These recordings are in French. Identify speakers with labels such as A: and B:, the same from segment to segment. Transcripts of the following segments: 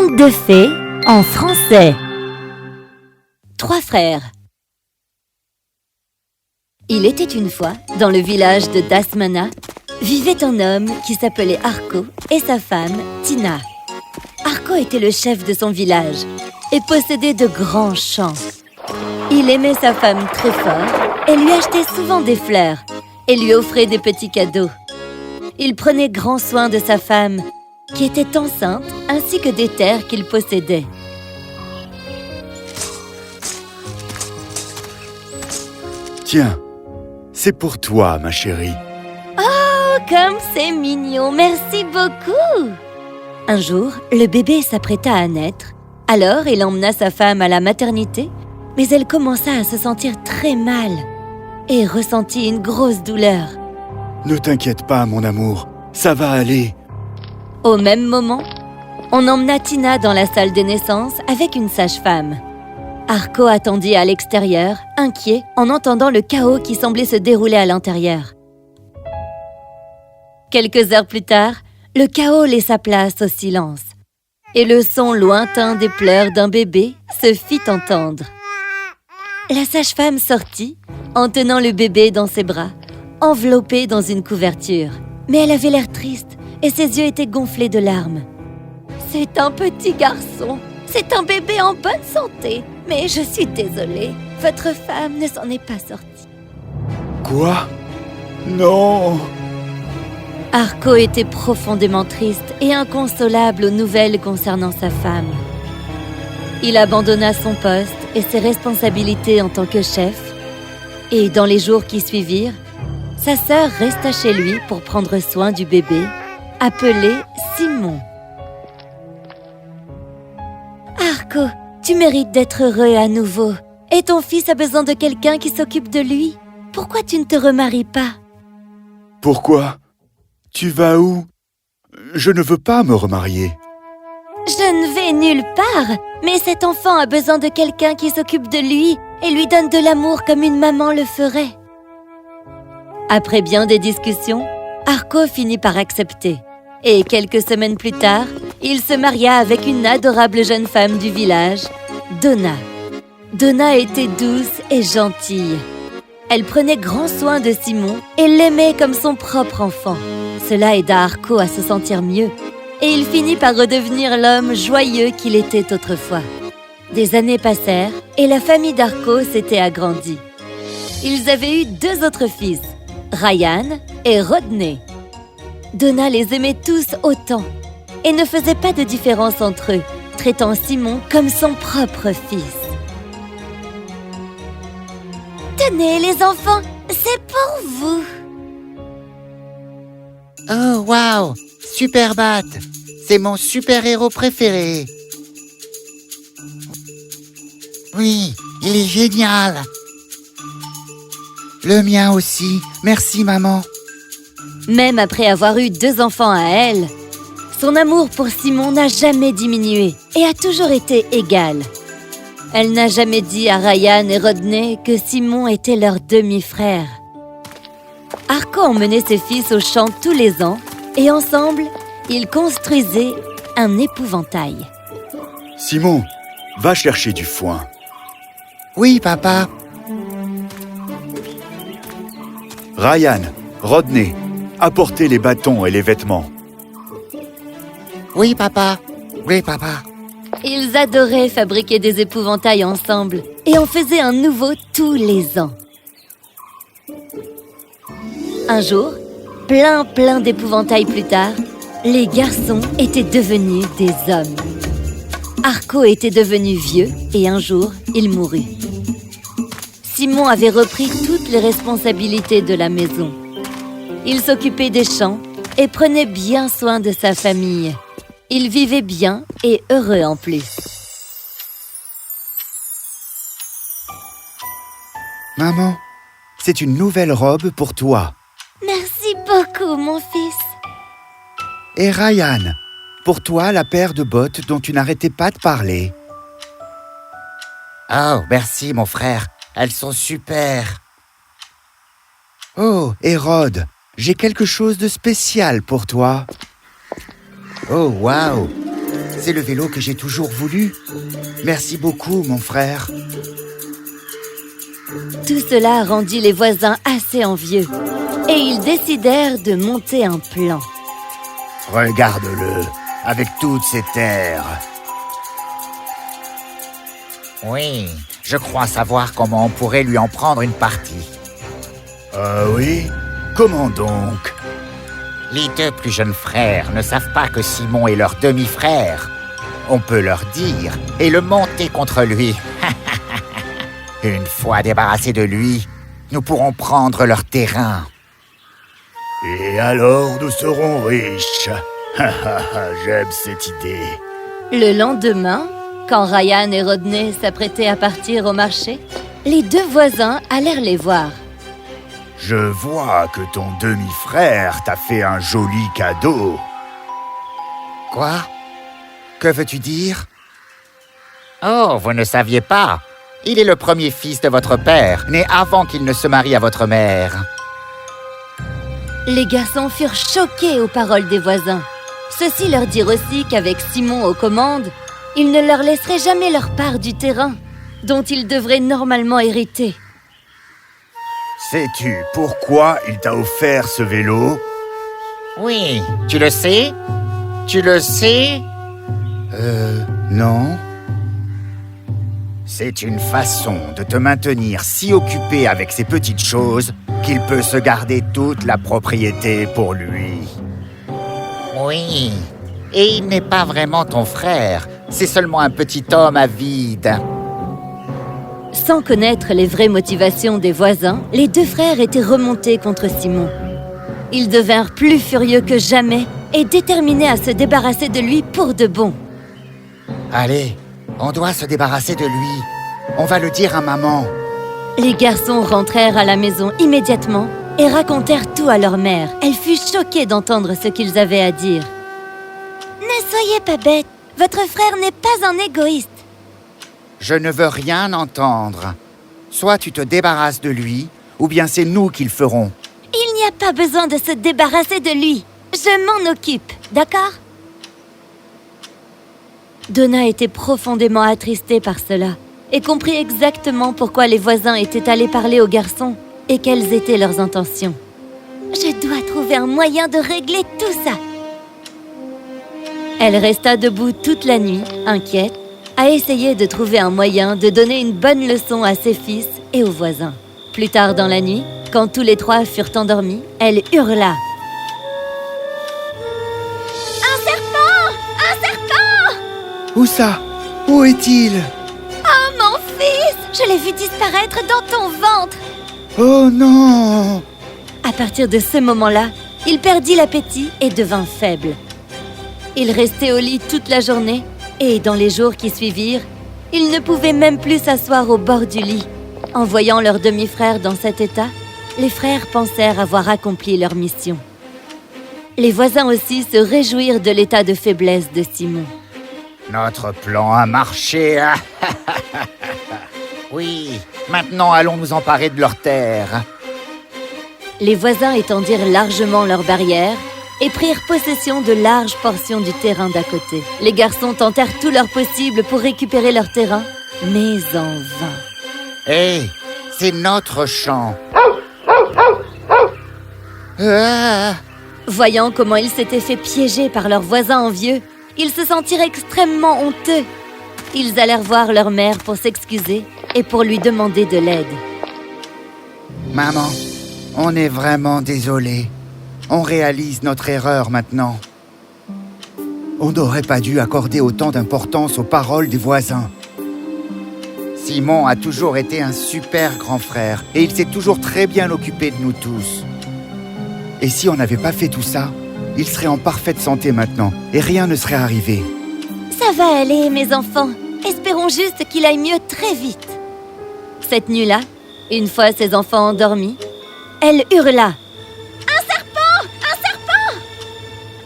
A: Conte de fées en français. 3 frères. Il était une fois, dans le village de Dasmana, vivait un homme qui s'appelait Arko et sa femme, Tina. Arko était le chef de son village et possédait de grands champs. Il aimait sa femme très fort et lui achetait souvent des fleurs et lui offrait des petits cadeaux. Il prenait grand soin de sa femme, qui était enceinte, ainsi que des terres qu'il possédait.
B: Tiens, c'est pour toi, ma chérie.
A: Oh, comme c'est mignon, merci beaucoup! Un jour, le bébé s'apprêta à naître. Alors, il emmena sa femme à la maternité, mais elle commença à se sentir très mal et ressentit une grosse douleur.
B: Ne t'inquiète pas, mon amour, ça va aller.
A: Au même moment, on emmena Tina dans la salle des naissances avec une sage-femme. Arko attendit à l'extérieur, inquiet, en entendant le chaos qui semblait se dérouler à l'intérieur. Quelques heures plus tard, le chaos laissa place au silence, et le son lointain des pleurs d'un bébé se fit entendre. La sage-femme sortit, en tenant le bébé dans ses bras, enveloppé dans une couverture. Mais elle avait l'air triste, et ses yeux étaient gonflés de larmes. « C'est un petit garçon, c'est un bébé en bonne santé, mais je suis désolée, votre femme ne s'en est pas sortie. »
B: Quoi? Non!
A: Arko était profondément triste et inconsolable aux nouvelles concernant sa femme. Il abandonna son poste et ses responsabilités en tant que chef, et dans les jours qui suivirent, sa sœur resta chez lui pour prendre soin du bébé, appelé Simon. Arko, tu mérites d'être heureux à nouveau. Et ton fils a besoin de quelqu'un qui s'occupe de lui. Pourquoi tu ne te remaries pas?
B: Pourquoi? Tu vas où? Je ne veux pas me remarier.
A: Je ne vais nulle part, mais cet enfant a besoin de quelqu'un qui s'occupe de lui et lui donne de l'amour comme une maman le ferait. Après bien des discussions, Arko finit par accepter. Et quelques semaines plus tard, il se maria avec une adorable jeune femme du village, Donna. Donna était douce et gentille. Elle prenait grand soin de Simon et l'aimait comme son propre enfant. Cela aida Arko à se sentir mieux et il finit par redevenir l'homme joyeux qu'il était autrefois. Des années passèrent et la famille d'Arko s'était agrandie. Ils avaient eu 2 autres fils, Ryan et Rodney. Donna les aimait tous autant et ne faisait pas de différence entre eux, traitant Simon comme son propre fils. Tenez les enfants, c'est pour vous.
C: Oh, waouh! Superbat! C'est mon super-héros préféré! Oui, il est génial! Le mien aussi, merci maman!
A: Même après avoir eu 2 enfants à elle, son amour pour Simon n'a jamais diminué et a toujours été égal. Elle n'a jamais dit à Ryan et Rodney que Simon était leur demi-frère. Arko emmenait ses fils au champ tous les ans et ensemble, ils construisaient un épouvantail.
B: Simon, va chercher du foin.
C: Oui, papa!
B: Ryan, Rodney, apportez les bâtons et les vêtements.
C: Oui, papa! Oui, papa!
A: Ils adoraient fabriquer des épouvantails ensemble et en faisaient un nouveau tous les ans. Un jour, plein d'épouvantails plus tard, les garçons étaient devenus des hommes. Arko était devenu vieux et un jour, il mourut. Simon avait repris toutes les responsabilités de la maison. Il s'occupait des champs et prenait bien soin de sa famille. Il vivait bien et heureux en plus.
B: Maman, c'est une nouvelle robe pour toi.
A: Merci beaucoup, mon fils.
B: Et Ryan, pour toi, la paire de bottes dont tu n'arrêtais pas de parler.
C: Oh, merci mon frère, elles sont super!
B: Oh, et Rod, j'ai quelque chose de spécial pour toi.
C: Oh, waouh!
B: C'est le vélo que j'ai toujours voulu. Merci beaucoup, mon frère.
A: Tout cela rendit les voisins assez envieux et ils décidèrent de monter un plan.
B: Regarde-le, avec toutes ces terres.
C: Oui, je crois savoir comment on pourrait lui en prendre une partie.
B: Ah oui? Comment donc?
C: Les deux plus jeunes frères ne savent pas que Simon est leur demi-frère. On peut leur dire et le monter contre lui. Une fois débarrassés de lui, nous pourrons prendre leur terrain.
B: Et alors nous serons riches. J'aime cette idée.
A: Le lendemain, quand Ryan et Rodney s'apprêtaient à partir au marché, les deux voisins allèrent les voir.
B: Je vois que ton demi-frère t'a fait un joli cadeau.
C: Quoi? Que veux-tu dire? Oh, vous ne saviez pas? Il est le premier fils de votre père, né avant qu'il ne se marie à votre mère.
A: Les garçons furent choqués aux paroles des voisins. Ceux-ci leur dirent aussi qu'avec Simon aux commandes, ils ne leur laisseraient jamais leur part du terrain, dont ils devraient normalement hériter.
B: Sais-tu pourquoi il t'a offert ce vélo?
C: Oui, tu le sais? Tu le sais?
B: Non. C'est une façon de te maintenir si occupé avec ces petites choses qu'il peut se garder toute la propriété pour lui.
C: Oui, et il n'est pas vraiment ton frère, c'est seulement un petit homme avide.
A: Sans connaître les vraies motivations des voisins, les deux frères étaient remontés contre Simon. Ils devinrent plus furieux que jamais et déterminés à se débarrasser de lui pour de bon.
B: Allez, on doit se débarrasser de lui. On va le dire à maman.
A: Les garçons rentrèrent à la maison immédiatement et racontèrent tout à leur mère. Elle fut choquée d'entendre ce qu'ils avaient à dire. « Ne soyez pas bête, votre frère n'est pas un égoïste. »
B: Je ne veux rien entendre. Soit tu te débarrasses de lui, ou bien c'est nous qui le ferons.
A: Il n'y a pas besoin de se débarrasser de lui. Je m'en occupe, d'accord? Donna était profondément attristée par cela et comprit exactement pourquoi les voisins étaient allés parler aux garçons et quelles étaient leurs intentions. Je dois trouver un moyen de régler tout ça. Elle resta debout toute la nuit, inquiète, à essayer de trouver un moyen de donner une bonne leçon à ses fils et aux voisins. Plus tard dans la nuit, quand tous les trois furent endormis, elle hurla. « Un serpent! Un serpent! »
B: Où ça? Où est-il?
A: Oh, mon fils! Je l'ai vu disparaître dans ton ventre!
B: Oh non!
A: À partir de ce moment-là, il perdit l'appétit et devint faible. Il restait au lit toute la journée et, dans les jours qui suivirent, il ne pouvait même plus s'asseoir au bord du lit. En voyant leur demi-frère dans cet état, les frères pensèrent avoir accompli leur mission. Les voisins aussi se réjouirent de l'état de faiblesse de Simon.
C: Notre plan a marché. Oui, maintenant allons nous emparer de leurs terres.
A: Les voisins étendirent largement leurs barrières et prirent possession de larges portions du terrain d'à côté. Les garçons tentèrent tout leur possible pour récupérer leur terrain, mais en vain.
C: Hé, c'est notre champ.
A: Voyant comment ils s'étaient fait piéger par leurs voisins envieux, ils se sentirent extrêmement honteux. Ils allèrent voir leur mère pour s'excuser et pour lui demander de l'aide.
B: Maman, on est vraiment désolés. On réalise notre erreur maintenant. On n'aurait pas dû accorder autant d'importance aux paroles des voisins. Simon a toujours été un super grand frère et il s'est toujours très bien occupé de nous tous. Et si on n'avait pas fait tout ça, il serait en parfaite santé maintenant et rien ne serait arrivé.
A: Ça va aller, mes enfants. Espérons juste qu'il aille mieux très vite. Cette nuit-là, une fois ses enfants endormis, elle hurla. « Un serpent! Un serpent !»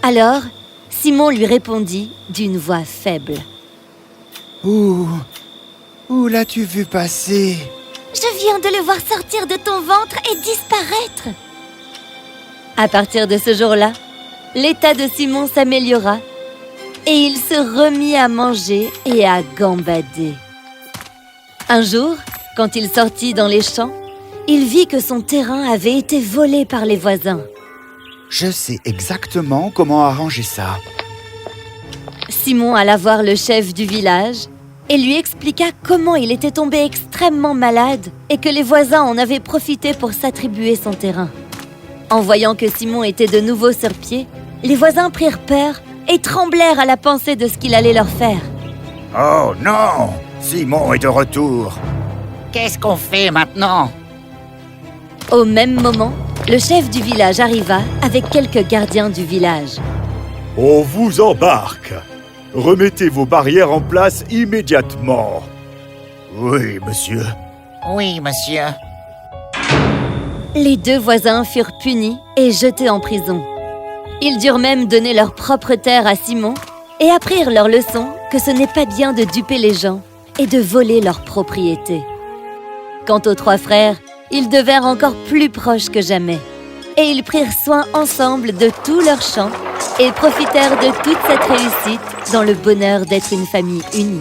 A: Alors, Simon lui répondit d'une voix faible.
B: « Où l'as-tu vu passer? »
A: « Je viens de le voir sortir de ton ventre et disparaître. » À partir de ce jour-là, l'état de Simon s'améliora et il se remit à manger et à gambader. Un jour, quand il sortit dans les champs, il vit que son terrain avait été volé par les voisins.
B: Je sais exactement comment arranger ça.
A: Simon alla voir le chef du village et lui expliqua comment il était tombé extrêmement malade et que les voisins en avaient profité pour s'attribuer son terrain. En voyant que Simon était de nouveau sur pied, les voisins prirent peur et tremblèrent à la pensée de ce qu'il allait leur faire.
B: Oh non! Simon est de retour.
C: Qu'est-ce qu'on fait maintenant?
A: Au même moment, le chef du village arriva avec quelques gardiens du village.
D: On vous embarque. Remettez vos barrières en place immédiatement. Oui, monsieur.
C: Oui, monsieur.
A: Les deux voisins furent punis et jetés en prison. Ils durent même donner leur propre terre à Simon et apprirent leur leçon que ce n'est pas bien de duper les gens et de voler leurs propriétés. Quant aux trois frères, ils devinrent encore plus proches que jamais. Et ils prirent soin ensemble de tous leurs champs et profitèrent de toute cette réussite dans le bonheur d'être une famille unie.